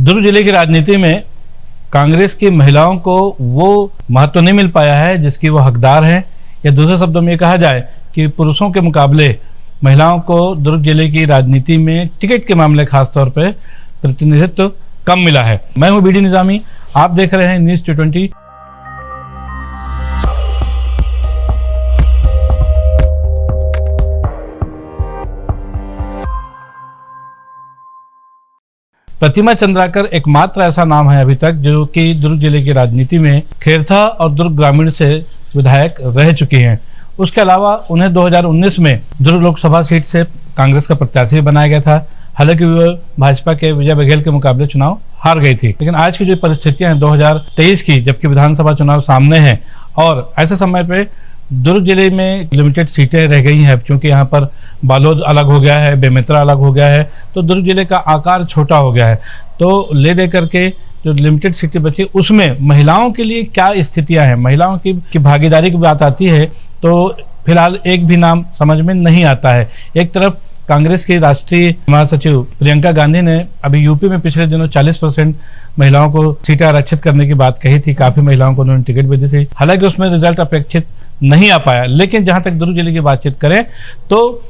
दुर्ग जिले की राजनीति में कांग्रेस की महिलाओं को वो महत्व नहीं मिल पाया है जिसकी वो हकदार हैं, या दूसरे शब्दों में कहा जाए कि पुरुषों के मुकाबले महिलाओं को दुर्ग जिले की राजनीति में टिकट के मामले खासतौर पर प्रतिनिधित्व कम मिला है। मैं हूं बीडी निजामी, आप देख रहे हैं न्यूज़ 220। प्रतिमा चंद्राकर एकमात्र ऐसा नाम है अभी तक जो कि दुर्ग जिले की राजनीति में खेरथा और दुर्ग ग्रामीण से विधायक रह चुकी हैं। उसके अलावा उन्हें 2019 में दुर्ग लोकसभा सीट से कांग्रेस का प्रत्याशी बनाया गया था। हालांकि वह भाजपा के विजय बघेल के मुकाबले चुनाव हार गई थी। लेकिन आज की जो परिस्थितियां हैं 2023 की, जबकि विधानसभा चुनाव सामने हैं और ऐसे समय पे दुर्ग जिले में लिमिटेड सीटें रह गई हैं, क्योंकि यहाँ पर बालोद अलग हो गया है, बेमेतरा अलग हो गया है, तो दुर्ग जिले का आकार छोटा हो गया है। तो ले दे करके जो लिमिटेड सीटें बची उसमें महिलाओं के लिए क्या स्थितियां हैं, महिलाओं की भागीदारी की बात आती है तो फिलहाल एक भी नाम समझ में नहीं आता है। एक तरफ कांग्रेस की राष्ट्रीय महासचिव प्रियंका गांधी ने अभी यूपी में पिछले दिनों 40% महिलाओं को सीटें आरक्षित करने की बात कही थी, काफी महिलाओं को उन्होंने टिकट भी दी थी। हालांकि उसमें रिजल्ट अपेक्षित नहीं आ पाया। लेकिन जहां तक दुर्ग जिले की बातचीत करें तो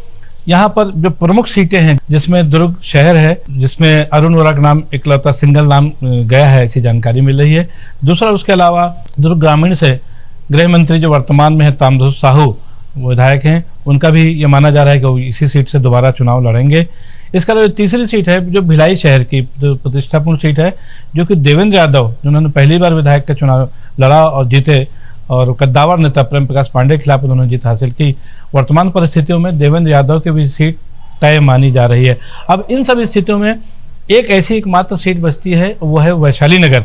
यहाँ पर जो प्रमुख सीटें हैं, जिसमें दुर्ग शहर है, जिसमें अरुण वोरा का नाम इकलौता सिंगल नाम गया है, ऐसी जानकारी मिल रही है। दूसरा, उसके अलावा दुर्ग ग्रामीण से गृह मंत्री जो वर्तमान में है ताम्रध्वज साहू विधायक हैं, उनका भी ये माना जा रहा है कि वो इसी सीट से दोबारा चुनाव लड़ेंगे। इसके अलावा तीसरी सीट है जो भिलाई शहर की प्रतिष्ठापूर्ण सीट है, जो कि देवेंद्र यादव जिन्होंने पहली बार विधायक का चुनाव लड़ा और जीते, और कद्दावर नेता प्रेम प्रकाश पांडे के खिलाफ उन्होंने जीत हासिल की। वर्तमान परिस्थितियों में देवेंद्र यादव की भी सीट तय मानी जा रही है। अब इन सभी स्थितियों में एक ऐसी एकमात्र सीट बचती है, वो है वैशाली नगर।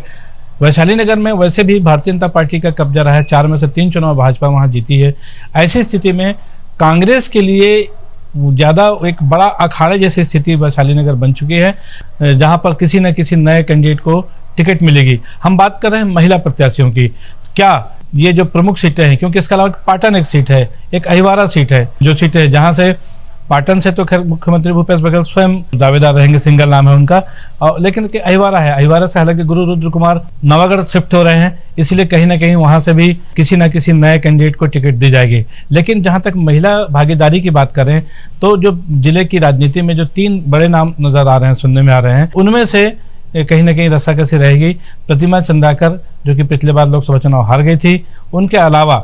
वैशाली नगर में वैसे भी भारतीय जनता पार्टी का कब्जा रहा है, 4 में से 3 चुनाव भाजपा वहां जीती है। ऐसी स्थिति में कांग्रेस के लिए ज्यादा एक बड़ा अखाड़े जैसी स्थिति वैशाली नगर बन चुकी है, जहां पर किसी न किसी नए कैंडिडेट को टिकट मिलेगी। हम बात कर रहे हैं महिला प्रत्याशियों की। क्या ये जो प्रमुख सीटें हैं, क्योंकि इसके अलावा पाटन एक सीट है, एक अहिवारा सीट है, जो सीट है जहां से पाटन से तो खैर मुख्यमंत्री भूपेश बघेल स्वयं दावेदार रहेंगे, सिंगल नाम है उनका। लेकिन अहिवारा है, अहिवारा से हालांकि गुरु रुद्र कुमार नवागढ़ शिफ्ट हो रहे हैं, इसलिए कहीं ना कहीं वहां से भी किसी न किसी नए कैंडिडेट को टिकट दी जाएगी। लेकिन जहां तक महिला भागीदारी की बात करें तो जो जिले की राजनीति में जो 3 बड़े नाम नजर आ रहे हैं, सुनने में आ रहे हैं, उनमें से कहीं ना कहीं रस्साकसी रहेगी। प्रतिमा चंद्राकर जो कि पिछले बार लोकसभा चुनाव हार गई थी, उनके अलावा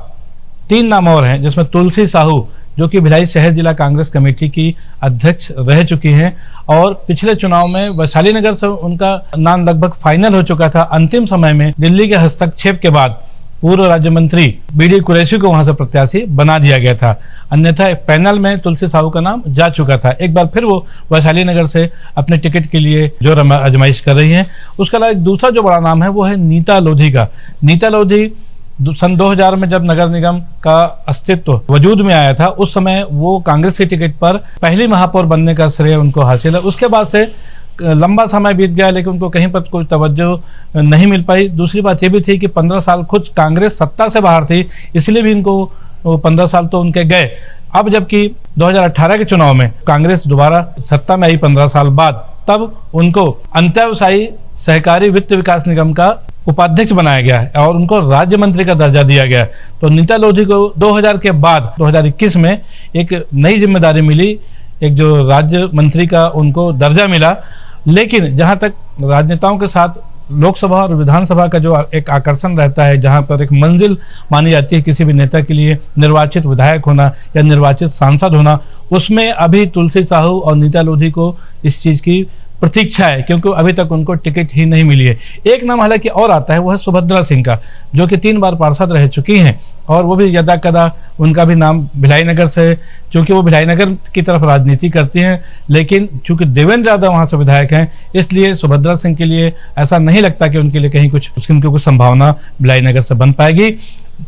3 नाम और हैं, जिसमें तुलसी साहू जो कि भिलाई शहर जिला कांग्रेस कमेटी की अध्यक्ष रह चुकी हैं और पिछले चुनाव में वैशाली नगर से उनका नाम लगभग फाइनल हो चुका था। अंतिम समय में दिल्ली के हस्तक्षेप के बाद पूर्व राज्य मंत्री बीडी कुरैशी को वहां से प्रत्याशी बना दिया गया था, अन्यथा एक पैनल में तुलसी साहू का नाम जा चुका था। एक बार फिर वो वैशाली नगर से अपने टिकट के लिए जो आजमाइश कर रही हैं। उसके अलावा एक दूसरा जो बड़ा नाम है वो है नीता लोधी का। नीता लोधी सन 2000 में जब नगर निगम का अस्तित्व वजूद में आया था, उस समय वो कांग्रेस की टिकट पर पहली महापौर बनने का श्रेय उनको हासिल है। उसके बाद से लंबा समय बीत गया, लेकिन उनको कहीं पर कोई तवज्जो नहीं मिल पाई। दूसरी बात ये भी थी कि 15 साल खुद कांग्रेस सत्ता से बाहर थी, इसलिए भी इनको 15 साल तो उनके गए। अब जबकि 2018 के चुनाव में कांग्रेस दोबारा सत्ता में आई 15 साल बाद, तब उनको अंत्यावसायी सहकारी वित्त विकास निगम का उपाध्यक्ष बनाया गया है और उनको राज्य मंत्री का दर्जा दिया गया है। तो नीता लोधी को 2000 के बाद 2021 में एक नई जिम्मेदारी मिली, एक जो राज्य मंत्री का उनको दर्जा मिला। लेकिन जहां तक राजनेताओं के साथ लोकसभा और विधानसभा का जो एक आकर्षण रहता है, जहां पर एक मंजिल मानी जाती है किसी भी नेता के लिए निर्वाचित विधायक होना या निर्वाचित सांसद होना, उसमें अभी तुलसी साहू और नीता लोधी को इस चीज की प्रतीक्षा है, क्योंकि अभी तक उनको टिकट ही नहीं मिली है। एक नाम हालांकि और आता है, वो है सुभद्रा सिंह का, जो कि 3 बार पार्षद रह चुकी हैं और वो भी यदा कदा उनका भी नाम भिलाई नगर से, क्योंकि वो भिलाई नगर की तरफ राजनीति करती हैं। लेकिन चूंकि देवेंद्र यादव वहां से विधायक हैं, इसलिए सुभद्रा सिंह के लिए ऐसा नहीं लगता कि उनके लिए कहीं कुछ संभावना भिलाई नगर से बन पाएगी।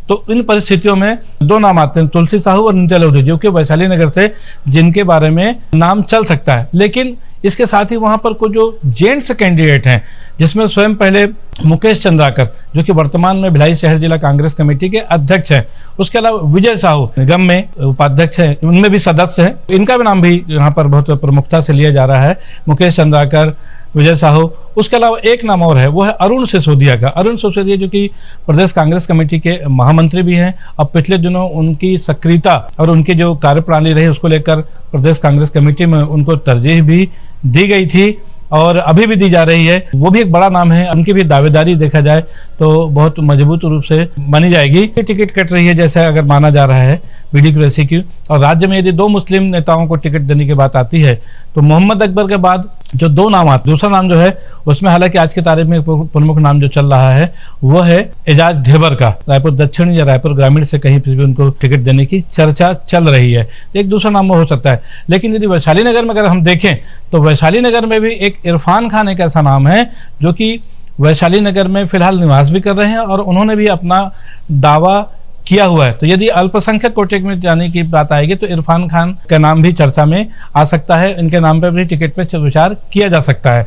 तो इन परिस्थितियों में 2 नाम आते हैं, तुलसी साहू और नीता लोधी, जो कि वैशाली नगर से, जिनके बारे में नाम चल सकता है। लेकिन इसके साथ ही वहां पर कुछ जो जेंट्स कैंडिडेट हैं, जिसमें स्वयं पहले मुकेश चंद्राकर जो कि वर्तमान में भिलाई शहर जिला कांग्रेस कमेटी के अध्यक्ष हैं, उसके अलावा विजय साहू निगम में उपाध्यक्ष हैं, उनमें भी सदस्य हैं। इनका भी नाम भी यहाँ पर बहुत प्रमुखता से लिया जा रहा है। मुकेश चंद्राकर विजय साहू। उसके अलावा एक नाम और है, वो है अरुण सिसोदिया का। अरुण सिसोदिया जो कि प्रदेश कांग्रेस कमेटी के महामंत्री भी हैं। अब पिछले दिनों उनकी सक्रियता और उनकी जो कार्यप्रणाली रही उसको लेकर प्रदेश कांग्रेस कमेटी में उनको तरजीह भी दी गई थी और अभी भी दी जा रही है। वो भी एक बड़ा नाम है। उनकी भी दावेदारी देखा जाए तो बहुत मजबूत रूप से मानी जाएगी। टिकट कट रही है जैसे अगर माना जा रहा है बीडीक्यूएसी की। और राज्य में यदि 2 मुस्लिम नेताओं को टिकट देने की बात आती है तो मोहम्मद अकबर के बाद जो 2 नाम आते, दूसरा नाम जो है उसमें हालांकि आज की तारीख में प्रमुख नाम जो चल रहा है वो है एजाज ढेबर का। रायपुर दक्षिण या रायपुर ग्रामीण से कहीं भी उनको टिकट देने की चर्चा चल रही है। एक दूसरा नाम हो सकता है। लेकिन यदि वैशाली नगर में अगर हम देखें तो वैशाली नगर में भी एक इरफान खान एक ऐसा नाम है जो कि वैशाली नगर में फिलहाल निवास भी कर रहे हैं और उन्होंने भी अपना दावा किया हुआ है। तो यदि अल्पसंख्यक कोटे में जाने की बात आएगी तो इरफान खान का नाम भी चर्चा में आ सकता है। इनके नाम पर भी टिकट पे विचार किया जा सकता है।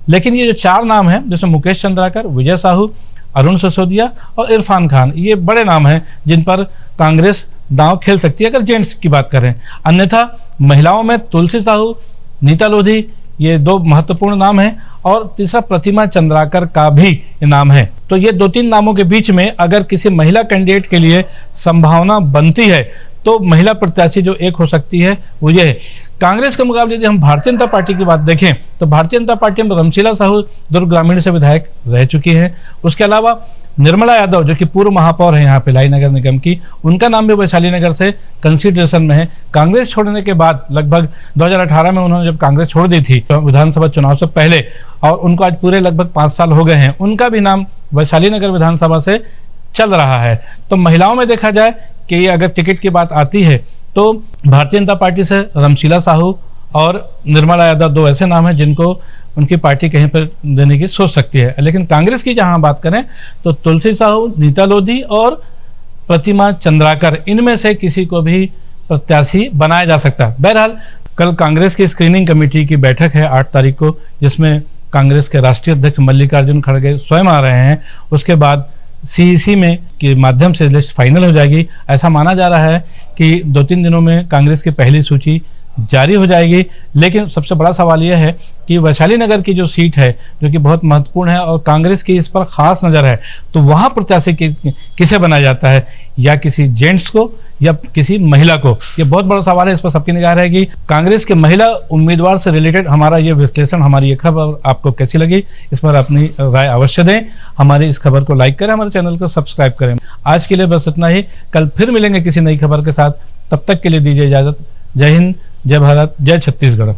लेकिन ये जो 4 नाम हैं जिसमें मुकेश चंद्राकर, विजय साहू, अरुण सिसोदिया और इरफान खान, ये बड़े नाम हैं जिन पर कांग्रेस दांव खेल सकती है अगर जेंट्स की बात करें। अन्यथा महिलाओं में तुलसी साहू, नीता लोधी, ये 2 महत्वपूर्ण नाम हैं और तीसरा प्रतिमा चंद्राकर का भी नाम है। तो ये 2-3 नामों के बीच में अगर किसी महिला कैंडिडेट के लिए संभावना बनती है तो महिला प्रत्याशी जो एक हो सकती है वो ये है। कांग्रेस के मुकाबले यदि हम भारतीय जनता पार्टी की बात देखें तो भारतीय जनता पार्टी में रमशीला साहू दुर्ग ग्रामीण से विधायक रह चुकी है। उसके अलावा निर्मला यादव जो कि पूर्व महापौर है यहाँ भिलाई नगर निगम की, उनका नाम भी वैशाली नगर से कंसिडरेशन में है। कांग्रेस छोड़ने के बाद लगभग 2018 में उन्होंने जब कांग्रेस छोड़ दी थी तो विधानसभा चुनाव से पहले, और उनको आज पूरे लगभग 5 साल हो गए हैं, उनका भी नाम वैशाली नगर विधानसभा से चल रहा है। तो महिलाओं में देखा जाए कि अगर टिकट की बात आती है तो भारतीय जनता पार्टी से रमशीला साहू और निर्मला यादव 2 ऐसे नाम हैं जिनको उनकी पार्टी कहीं पर देने की सोच सकती है। लेकिन कांग्रेस की जहां बात करें तो तुलसी साहू, नीता लोधी और प्रतिमा चंद्राकर, इनमें से किसी को भी प्रत्याशी बनाया जा सकता है। बहरहाल कल कांग्रेस की स्क्रीनिंग कमेटी की बैठक है 8 तारीख को, जिसमें कांग्रेस के राष्ट्रीय अध्यक्ष मल्लिकार्जुन खड़गे स्वयं आ रहे हैं। उसके बाद सीईसी में के माध्यम से लिस्ट फाइनल हो जाएगी। ऐसा माना जा रहा है कि 2-3 दिनों में कांग्रेस की पहली सूची जारी हो जाएगी। लेकिन सबसे बड़ा सवाल यह है कि वैशाली नगर की जो सीट है जो कि बहुत महत्वपूर्ण है और कांग्रेस की इस पर खास नजर है, तो वहां प्रत्याशी किसे बनाया जाता है, या किसी जेंट्स को या किसी महिला को, ये बहुत बड़ा सवाल है। इस पर सबकी निगाह रहेगी। कांग्रेस के महिला उम्मीदवार से रिलेटेड हमारा ये विश्लेषण, हमारी ये खबर आपको कैसी लगी, इस पर अपनी राय अवश्य दें। हमारी इस खबर को लाइक करें, हमारे चैनल को सब्सक्राइब करें। आज के लिए बस इतना ही। कल फिर मिलेंगे किसी नई खबर के साथ। तब तक के लिए दीजिए इजाजत। जय हिंद, जय भारत, जय छत्तीसगढ़।